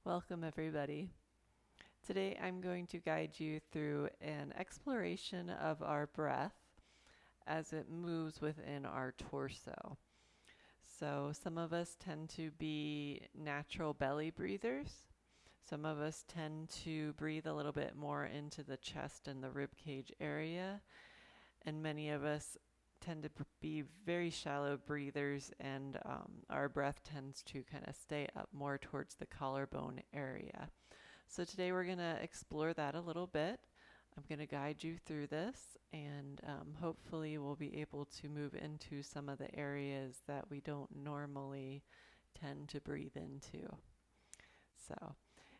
Welcome, everybody. Today I'm going to guide you through an exploration of our breath as it moves within our torso. So, some of us tend to be natural belly breathers. Some of us tend to breathe a little bit more into the chest and the rib cage area. And many of us tend to be very shallow breathers, and our breath tends to kind of stay up more towards the collarbone area. So today we're going to explore that a little bit. I'm going to guide you through this, and hopefully we'll be able to move into some of the areas that we don't normally tend to breathe into. So,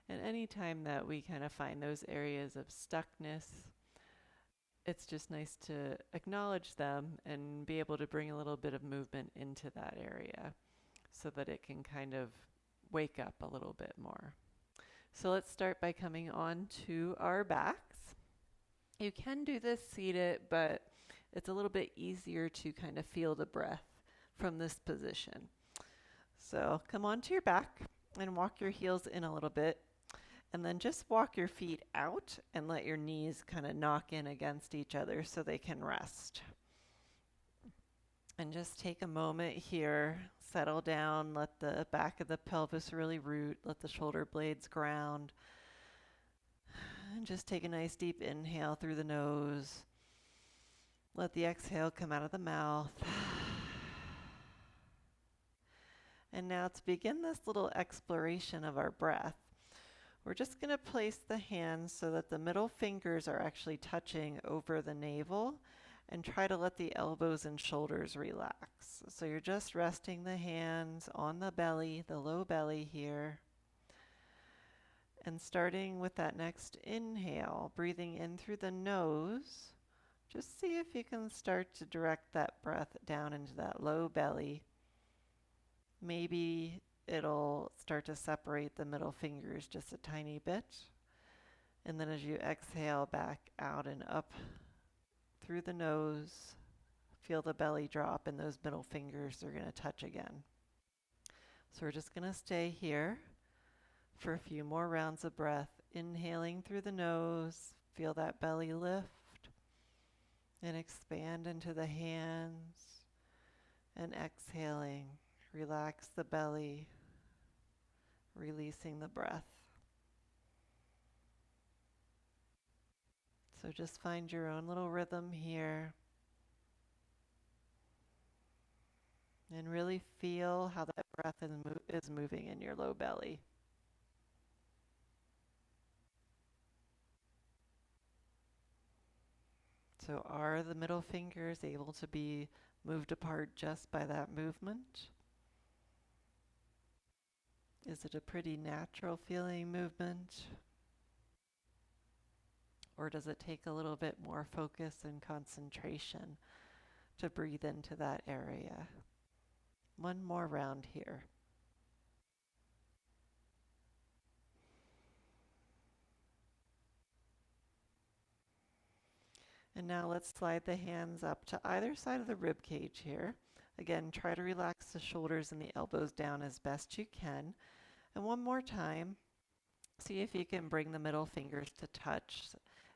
and anytime that we kind of find those areas of stuckness, it's just nice to acknowledge them and be able to bring a little bit of movement into that area so that it can kind of wake up a little bit more. So let's start by coming on to our backs. You can do this seated, but it's a little bit easier to kind of feel the breath from this position. So come onto your back and walk your heels in a little bit, and then just walk your feet out and let your knees kind of knock in against each other so they can rest. And just take a moment here, settle down, let the back of the pelvis really root, let the shoulder blades ground. And just take a nice deep inhale through the nose. Let the exhale come out of the mouth. And now to begin this little exploration of our breath, we're just going to place the hands so that the middle fingers are actually touching over the navel, and try to let the elbows and shoulders relax. So you're just resting the hands on the belly, the low belly here. And starting with that next inhale, breathing in through the nose, just see if you can start to direct that breath down into that low belly. Maybe it'll start to separate the middle fingers just a tiny bit. And then as you exhale back out and up through the nose, feel the belly drop and those middle fingers are going to touch again. So we're just going to stay here for a few more rounds of breath. Inhaling through the nose, feel that belly lift and expand into the hands. And exhaling, relax the belly, releasing the breath. So just find your own little rhythm here. And really feel how that breath is moving in your low belly. So are the middle fingers able to be moved apart just by that movement? Is it a pretty natural feeling movement? Or does it take a little bit more focus and concentration to breathe into that area? One more round here. And now let's slide the hands up to either side of the rib cage here. Again, try to relax the shoulders and the elbows down as best you can. And one more time, see if you can bring the middle fingers to touch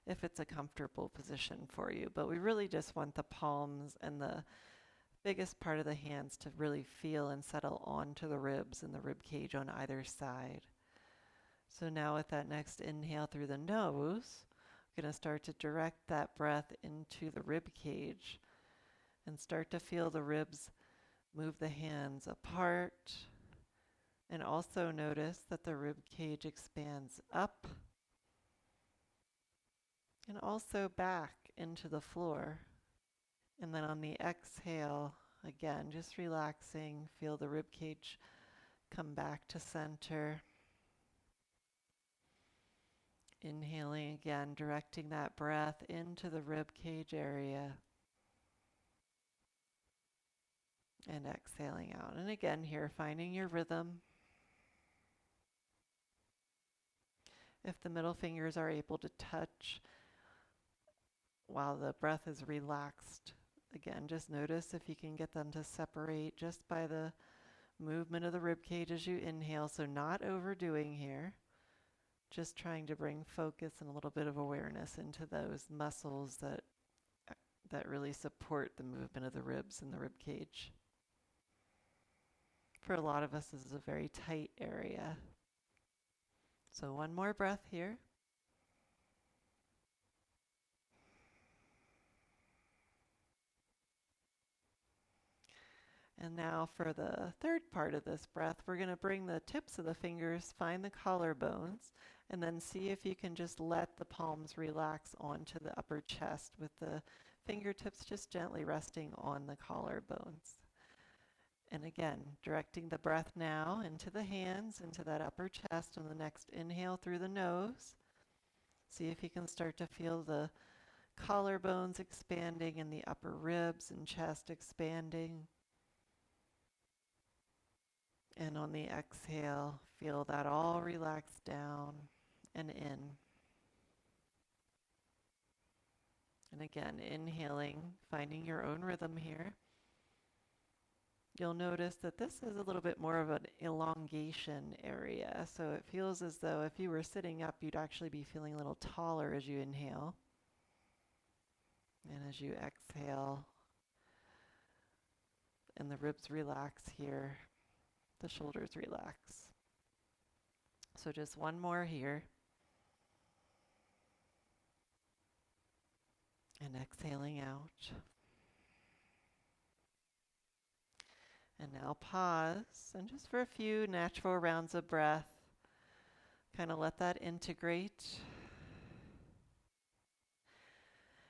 if it's a comfortable position for you. But we really just want the palms and the biggest part of the hands to really feel and settle onto the ribs and the rib cage on either side. So now with that next inhale through the nose, we're going to start to direct that breath into the rib cage and start to feel the ribs move the hands apart. And also notice that the rib cage expands up and also back into the floor. And then on the exhale, again, just relaxing, feel the rib cage come back to center. Inhaling again, directing that breath into the rib cage area. And exhaling out. And again here, finding your rhythm. If the middle fingers are able to touch while the breath is relaxed, again, just notice if you can get them to separate just by the Movement of the rib cage as you inhale, so not overdoing here. Just trying to bring focus and a little bit of awareness into those muscles that really support the movement of the ribs and the rib cage. For a lot of us, this is a very tight area. So one more breath here. And now for the third part of this breath, we're going to bring the tips of the fingers, find the collarbones, and then see if you can just let the palms relax onto the upper chest with the fingertips just gently resting on the collarbones. And again, directing the breath now into the hands, into that upper chest on the next inhale through the nose. See if you can start to feel the collarbones expanding and the upper ribs and chest expanding. And on the exhale, feel that all relax down and in. And again, inhaling, finding your own rhythm here. You'll notice that this is a little bit more of an elongation area. So it feels as though if you were sitting up, you'd actually be feeling a little taller as you inhale. And as you exhale, and the ribs relax here, the shoulders relax. So just one more here. And exhaling out. And now pause, and just for a few natural rounds of breath, kind of let that integrate.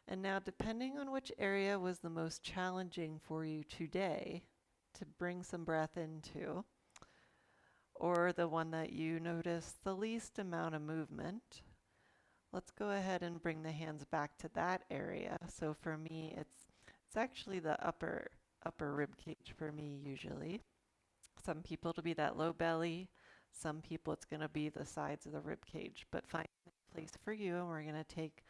And now, depending on which area was the most challenging for you today to bring some breath into, or the one that you notice the least amount of movement, let's go ahead and bring the hands back to that area. So for me, it's actually the upper rib cage for me usually. Some people it'll be that low belly. Some people it's going to be the sides of the rib cage. But find a place for you, and we're going to take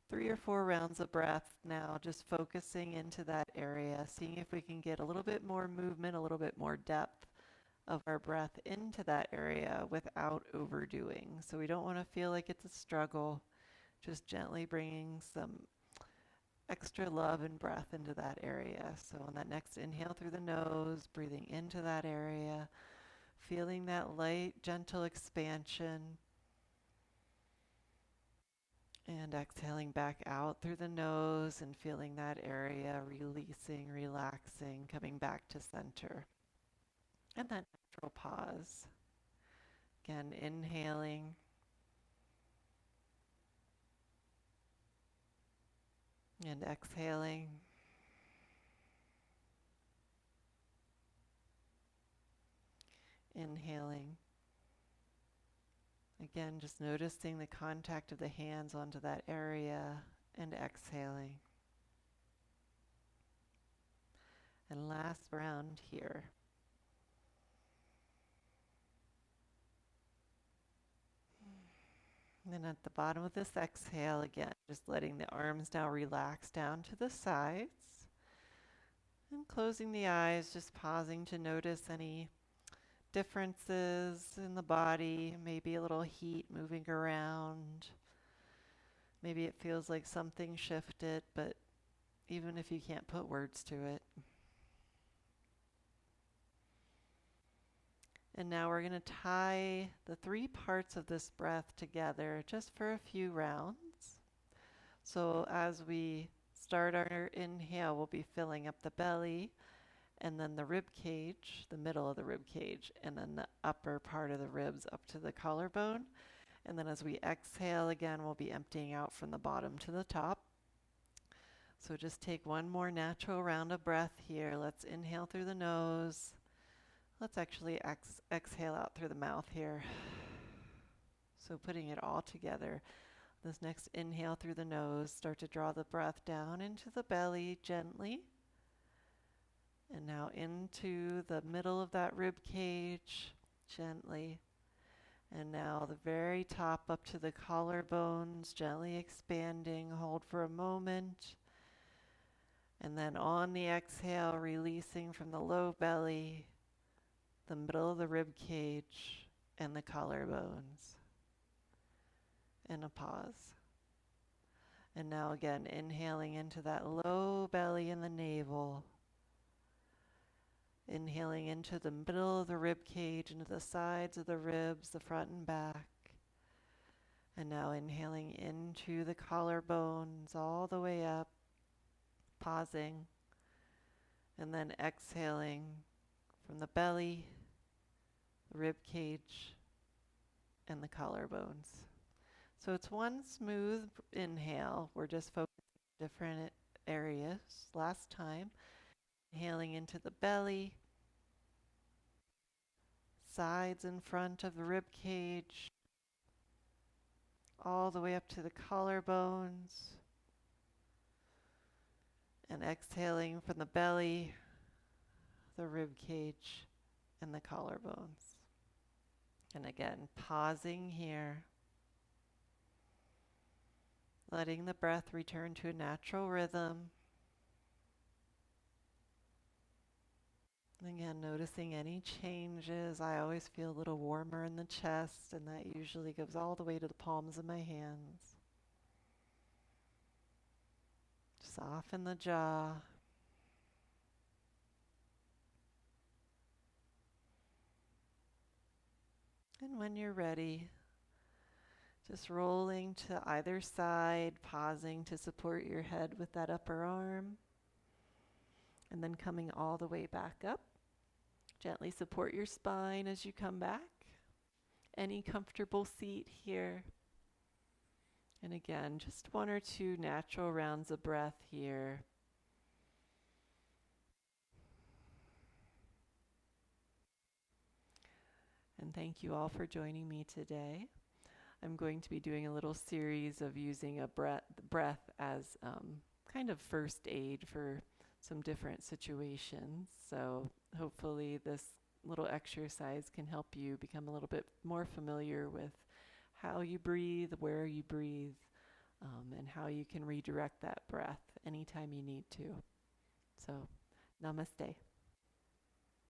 3 or 4 rounds of breath now, just focusing into that area, seeing if we can get a little bit more movement, a little bit more depth of our breath into that area without overdoing. So we don't want to feel like it's a struggle, just gently bringing some extra love and breath into that area. So on that next inhale through the nose, breathing into that area, feeling that light, gentle expansion. And exhaling back out through the nose and feeling that area releasing, relaxing, coming back to center. And that natural pause. Again, inhaling. And exhaling. Inhaling. Again, just noticing the contact of the hands onto that area and exhaling. And last round here. And then at the bottom of this exhale, again, just letting the arms now relax down to the sides. And closing the eyes, just pausing to notice any differences in the body, maybe a little heat moving around. Maybe it feels like something shifted, but even if you can't put words to it. And now we're going to tie the 3 parts of this breath together just for a few rounds. So as we start our inhale, we'll be filling up the belly, and then the rib cage, the middle of the rib cage, and then the upper part of the ribs up to the collarbone. And then as we exhale again, we'll be emptying out from the bottom to the top. So just take one more natural round of breath here. Let's inhale through the nose. Let's actually exhale out through the mouth here. So putting it all together. This next inhale through the nose, start to draw the breath down into the belly gently. And now into the middle of that rib cage, gently. And now the very top up to the collarbones, gently expanding. Hold for a moment. And then on the exhale, releasing from the low belly, the middle of the rib cage, and the collarbones. And a pause. And now again, inhaling into that low belly and the navel. Inhaling into the middle of the rib cage, into the sides of the ribs, the front and back. And now inhaling into the collarbones all the way up, pausing. And then exhaling from the belly, the rib cage, and the collarbones. So it's one smooth inhale. We're just focusing on different areas. Last time, inhaling into the belly, sides and front of the rib cage, all the way up to the collarbones, and exhaling from the belly, the rib cage, and the collarbones. And again, pausing here, letting the breath return to a natural rhythm. Again, noticing any changes. I always feel a little warmer in the chest, and that usually goes all the way to the palms of my hands. Soften the jaw. And when you're ready, just rolling to either side, pausing to support your head with that upper arm, and then coming all the way back up. Gently support your spine as you come back. Any comfortable seat here. And again, just 1 or 2 natural rounds of breath here. And thank you all for joining me today. I'm going to be doing a little series of using a breath as kind of first aid for some different situations. So hopefully this little exercise can help you become a little bit more familiar with how you breathe, where you breathe, and how you can redirect that breath anytime you need to. So, namaste.